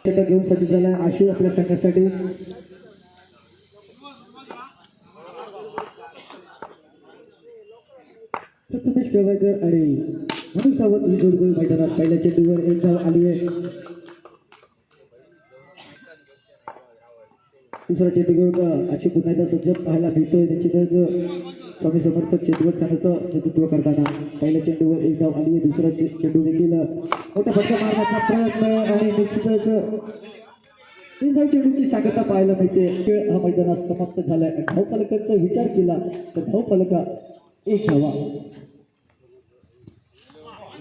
षटक घेऊन सज्ज झाला आशिव आपल्या संघासाठी. प्रथमेश केळवकर आणि मनु सावंत ही जोडगोळी मैदानात पहिल्या चेंडूवर एक धाव आली आहे. दुसरा चेंडू घेऊन अशी पुन्हा एकदा सज्ज पाहायला मिळतोय. निश्चितच स्वामी समर्थ चेंडूवर संघाचं नेतृत्व करताना पहिल्या चेंडूवर एक धाव आली आहे. दुसरा चेंडू देखील मोठा फटका मारण्याचा प्रयत्न आणि निश्चितच तीन धाव चेंडूची सांगता पाहायला मिळते. खेळ हा मैदानात समाप्त झालाय. धाव फलकाचा विचार केला तर धाव फलका एक धावा.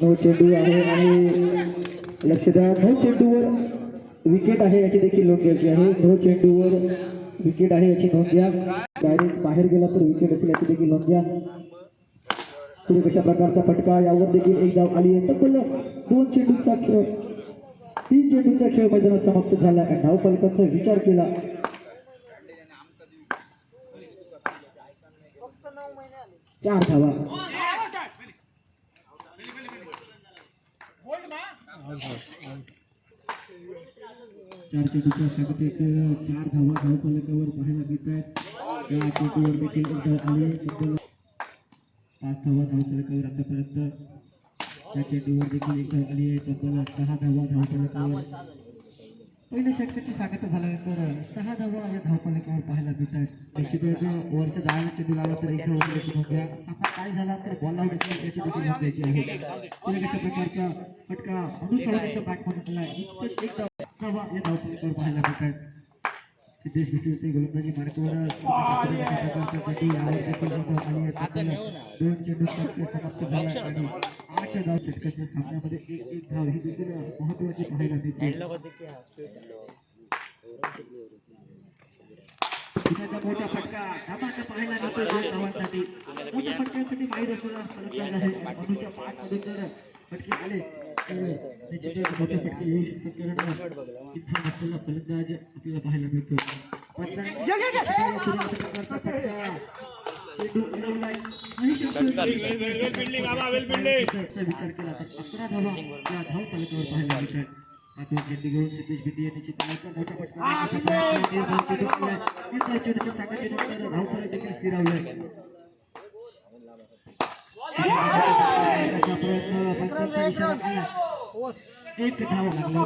9 चेंडू आहे आणि लक्ष द्या 9 चेंडूवर विकेट आहे याची देखील नोंद घ्यायची आहे. 9 चेंडूवर विकेट आहे याची नोंद घ्या. डायरेक्ट बाहेर गेला तर विकेट असेल याची देखील नोंद घ्या. सुरू कशा प्रकारचा फटका यावर देखील एक धाव आली आहे. तब्बल 2 चेंडूचा खेळ 3 चेंडूचा खेळ मैदानात समाप्त झाला. धाव फलकाचा विचार केला 4 धावा. 4 चेंडूच्या सांगतेत 4 धावा धाव फलकावर पाहायला मिळत आहेत. या चेंडूवर देखील एक धाव आली. तब्बल 5 धावा धाव फलकावर आतापर्यंत. या चेंडूवर देखील एक धाव आली आहे. तब्बल 6 धावा धाव फलकावर. पहिल्या षटकाची सांगता झाल्यानंतर 6 धावा या धाव फलकावर पाहायला मिळत आहेत. निश्चितच वरच्या जायला चेंडू लागला तर एक धाव असल्याची नोंद घ्या. सामना काय झाला तर बॉल आउट असेल याची देखील नोंद घ्यायची आहे. अशा प्रकारचा फटका मनु सावंतच्या बॅटमधून आला. निश्चितच एक धावा या धाव फलकावर पाहायला मिळत आहेत. सिद्धेश विस्तीर्थ गोलंदाजी मार्गावर अशा प्रकारचा चेंडू यावर देखील एक धाव आली आहे. तब्बल 2 चेंडूचा खेळ समाप्त झाला आणि 8 धाव षटकाच्या सामन्यामध्ये एक धाव ही देखील महत्वाची पाहायला मिळते. मोठा फटका धमाका पाहायला मिळतो 2 धावांसाठी. मोठ्या फटक्यांसाठी माहीत असलेला फलंदाज आहे. मनुच्या पाठमधून जर फटके आले तर निश्चितच मोठे फटके येऊ शकतात. कारण इथं नसलेला फलंदाज आपल्याला पाहायला मिळतो. प्रकारचा फटका चेंडू उडवलाय. विचार केला तर 11 धावा या धाव फलकावर पाहायला मिळतात. आता चेंडू घेऊन सिद्धेश भिंती यांनी चित्राचा मोठा फटका चेंडूच्या सांगतेनंतर धाव फलक देखील स्थिरावलाय. एक धाव लागला.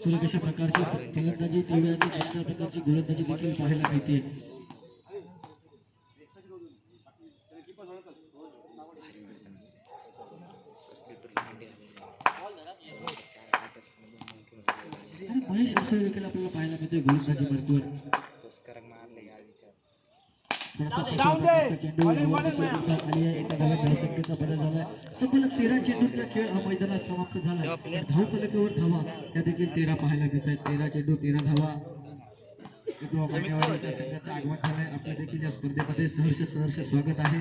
सुरू कशा प्रकारची फलंदाजी तेवढ्या अशा प्रकारची गोलंदाजी देखील पाहायला मिळते. महेश असं देखील आपल्याला पाहायला मिळते गोलंदाजी मार्गावर. चेंडू आली आहे. एका धाव्यात धावसंख्येचा बदल झाला. तब्बल 13 चेंडूचा खेळ हा मैदानात समाप्त झाला. धाव फलकावर धावा त्या देखील 13 पाहायला मिळत आहेत. 13 चेंडू 13 धावा. मान्यवरांच्या संघाचं आगमन झालंय. आपल्या देखील या स्पर्धेमध्ये सहर्ष स्वागत आहे.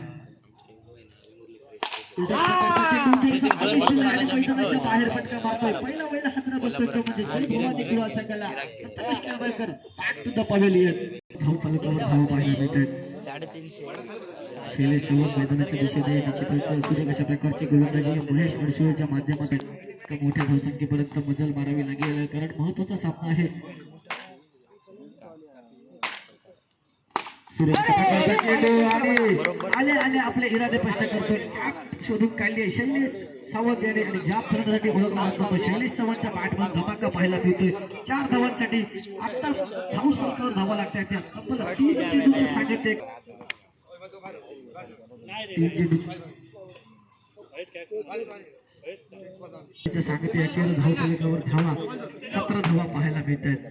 मैदानाच्या बाहेर फटका मारतोय. पहिला वेळेला हातरा बसतोय तो म्हणजे जय भवानी क्रीडा संघाला Prathamesh Kelvkar back to the pavilion. धाव फलकावर धावा पाहायला मिळत आहेत. शैलेश सावंत मैदानाच्या दिशेने निश्चितच सुरेख अशा प्रकारची गोलंदाजी महेश अडसुळेच्या माध्यमातून मोठ्या धावसंख्येपर्यंत मजल मारावी लागेल. कारण महत्वाचा सामना आहे. आले आपले इरादे स्पष्ट करतोय. शोधून काढले शैलेश सावंत याने आणि ज्या फलंदाजासाठी ओळखला जातो शैलेश सावंतच्या बॅटमध्ये धमाका पाहायला मिळतोय. 4 धावांसाठी आता हाऊस फलकावर धावा लागतात. त्या तब्बल 3 चेंडूचे सांगते 3 चेंडूचे सांगते अखेर धाव फलकावर धावा 17 धावा पाहायला मिळत आहेत.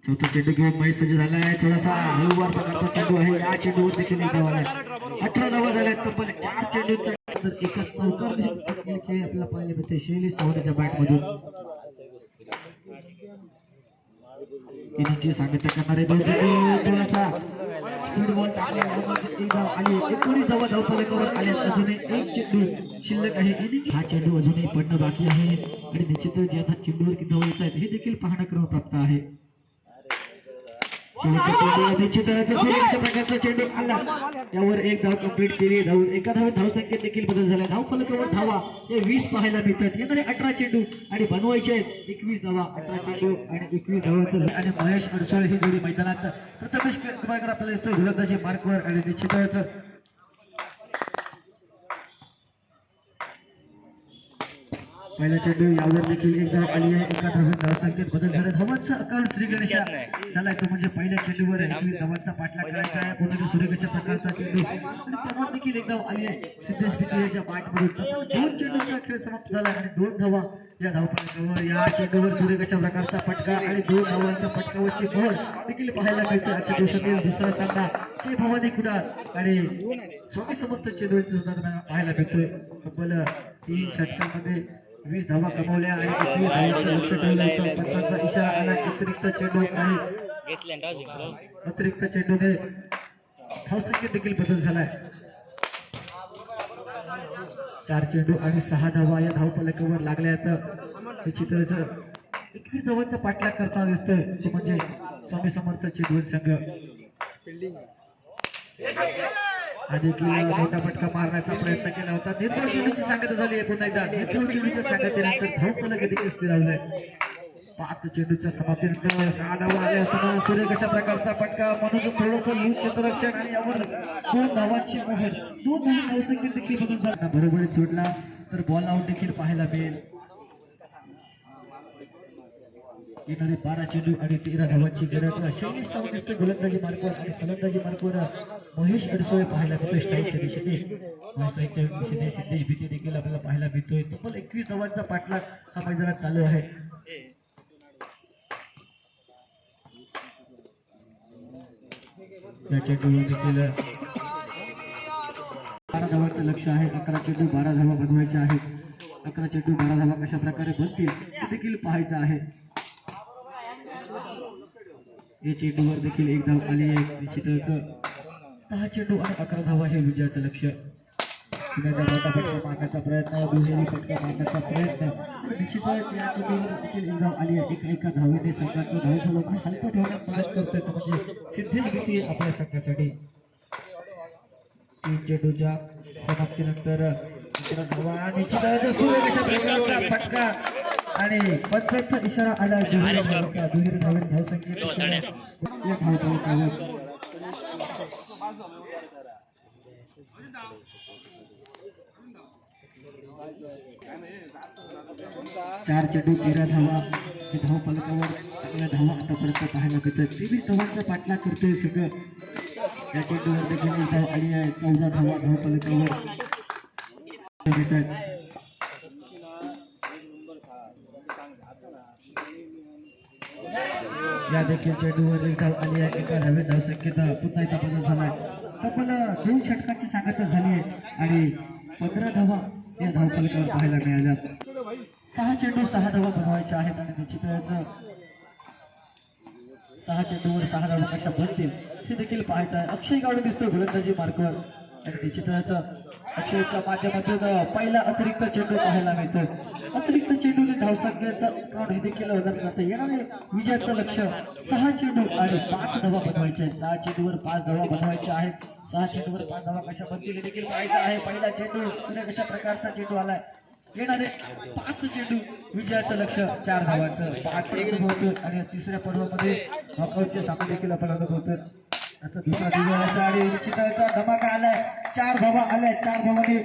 चौथा चेंडू घेऊन महेश सज्ज झालाय. थोडासा हळूवार प्रकारचा चेंडू आहे. या चेंडूवर देखील एक धाव आलाय. 18 धावा झाल्या. तब्बल 4 चेंडूचा एका चौकार खेळ आपल्याला पाहायला मिळते शैलेश सावंतच्या बॅट मधून. इनिंगची सांगता करणारे 2 चेंडू थोडासा स्पीड बॉल टाकले. एक धाव आली. 19 धावा धाव फलकावर आल्या. अजूनही एक चेंडू शिल्लक आहे. हा चेंडू अजूनही पडणं बाकी आहे आणि निश्चितच या चेंडूवर किती धावा येत आहेत हे देखील पाहणं क्रमप्राप्त आहे. शेवटचा चेंडू निश्चितच सुरेख प्रकारचा चेंडू आला यावर एक धाव कंप्लीट केली धाव एका धाव धावसंख्येत देखील बदल झाला धाव फलकावर धावा हे 20 पाहायला मिळतात येणारे 18 चेंडू आणि बनवायचे आहेत 21 धावा 18 चेंडू आणि 21 धावा आणि महेश अडसोळ ही जोडी मैदानात प्रथमेश आपल्याला दिसतोय गोलंदाजी मार्कवर आणि निश्चितच पहिला चेंडू यावर देखील एक धाव आली आहे एका धावेत धावसंख्येत बदल झाला धावांचा अकाउंट श्री गणेशा झालाय तो म्हणजे पहिल्या चेंडूवर 21 धावांचा पाठलाग करायचा आहे पुन्हा सूर्यकशा प्रकारचा चेंडू आणि त्यावर देखील एक धाव आली आहे सिद्धेश पितळेच्या बॅटमधून तब्बल 2 चेंडूंचा खेळ समाप्त झाला आणि 2 धावा या धावफलकावर या चेंडूवर सूर्यकशा प्रकारचा फटका आणि 2 धावांचा फटकावरची मोहर देखील पाहायला मिळते आजच्या दिवसातील दुसरा सामना जय भवानी कुडाळ आणि स्वामी समर्थ चेंडूंचा सुद्धा पाहायला मिळतोय तब्बल 3 षटकांमध्ये 20 धावा कमवल्या आणि 21 धावांचं लक्ष ठेवलं होतं पंचांचा इशारा आला अतिरिक्त चेंडू आणि अतिरिक्त चेंडूने धावसंख्येत देखील बदल झालाय 4 चेंडू आणि 6 धावा या धावफलकावर लागल्या आहेत निश्चितच 21 धावांचा पाठलाग करताना दिसतोय तो म्हणजे स्वामी समर्थ चेंडू संघ हा देखील मोठा फटका मारण्याचा प्रयत्न केला होता निर्धाव चेंडूची सांगता झाली आहे पुन्हा एकदा निर्धाव चेंडूच्या सांगतेनंतर धावफलक देखील स्थिरावलाय 5 चेंडूच्या समाप्तीनंतर 6 धावा आल्या असताना सूर्य कशा प्रकारचा फटका मनोज थोडस लूज क्षेत्ररक्षण आणि यावर 2 धावांची मोहर 2 धावी धावसंख्येत देखील बदल झाला बरोबरीत सोडला तर बॉल आउट देखील पाहायला मिळेल येणारे 12 चेंडू आणि 13 धावांची गरज शैलेश सावंत दिसतोय गोलंदाजी मार्कवर आणि फलंदाजी मार्कवर महेश अडसोळे पाहायला मिळतोय स्ट्राईकच्या दिशेने स्ट्राईकच्या दिशेने सिद्धेश भीते देखील आपल्याला पाहायला मिळतोय तब्बल 21 धावांचा पाठलाग हा मैदानात चालू आहे या चेंडूवर देखील 12 धावांचं लक्ष आहे 11 चेंडू 12 धावा बनवायच्या आहेत 11 चेंडू 12 धावा कशा प्रकारे बनतील हे देखील पाहायचं आहे या चेंडूवर देखील एक धाव आली आहे निश्चितच 10 चेंडू आणि 11 धावा हे विजयाचं लक्ष पुन्हा मोठा फटका मारण्याचा प्रयत्न दुहेरी फटका मारण्याचा प्रयत्न निश्चितच या चेंडूवर देखील एक धाव आली आहे एका धावेने संघाचं धावफलक हलकं ठेवण्यात मदत करतोय तो म्हणजे सिद्धेश भीते आपल्या संघासाठी 3 चेंडूच्या समाप्तीनंतर दुसरा धावा निश्चितच सूर्य कशा प्रकारचा फटका आणि पंचांचा इशारा आला दुहेरी धावेत धावसंख्येत या धावफलकावर 4 चेंडू 13 धावा धावफलकावर चांगल्या धावा आतापर्यंत पाहायला मिळतात 23 धावांचा पाठलाग करतोय सगळं या चेंडूवर देखील एक धाव आली आहे 14 धावा धावफलकावर मिळतात या देखील चेंडूवर एक धाव आली आहे एका धावेत धावसंख्येत पुन्हा एकदा बदल झालाय तब्बल 2 षटकांची सांगता झाली आहे आणि 15 धावा या धावफलकावर पाहायला मिळाल्या 6 चेंडू 6 धावा बनवायच्या आहेत आणि निश्चितच 6 चेंडूवर 6 धावा कशा बनतील हे देखील पाहायचं आहे अक्षय गावडे दिसतोय गोलंदाजी मार्कवर आणि निश्चितच अक्षयच्या माध्यमातून पहिला अतिरिक्त चेंडू पाहायला मिळतो अतिरिक्त चेंडूने धावसंख्येचा अकाउंट हे देखील जातं येणारे विजयाचं लक्ष 6 चेंडू आणि 5 धावा बनवायचे आहेत 6 चेंडूवर 5 धावा बनवायच्या आहेत 6 चेंडूवर 5 धावा कशा बनतील हे देखील पाहायचं आहे पहिला चेंडू सूर्य कशा प्रकारचा चेंडू आलाय येणारे 5 चेंडू विजयाचं लक्ष 4 धावांचं 5 अनुभवतो आणि तिसऱ्या पर्वामध्ये नॉकआउटचे सामने देखील आपण अनुभवतो आता दुसरा दिवस आणि निश्चितच धमाका आलाय 4 धावा आल्या 4 धावांनी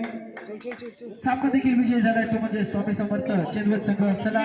सामना देखील विजय झालाय तो म्हणजे स्वामी समर्थ चेंदवत संघ चला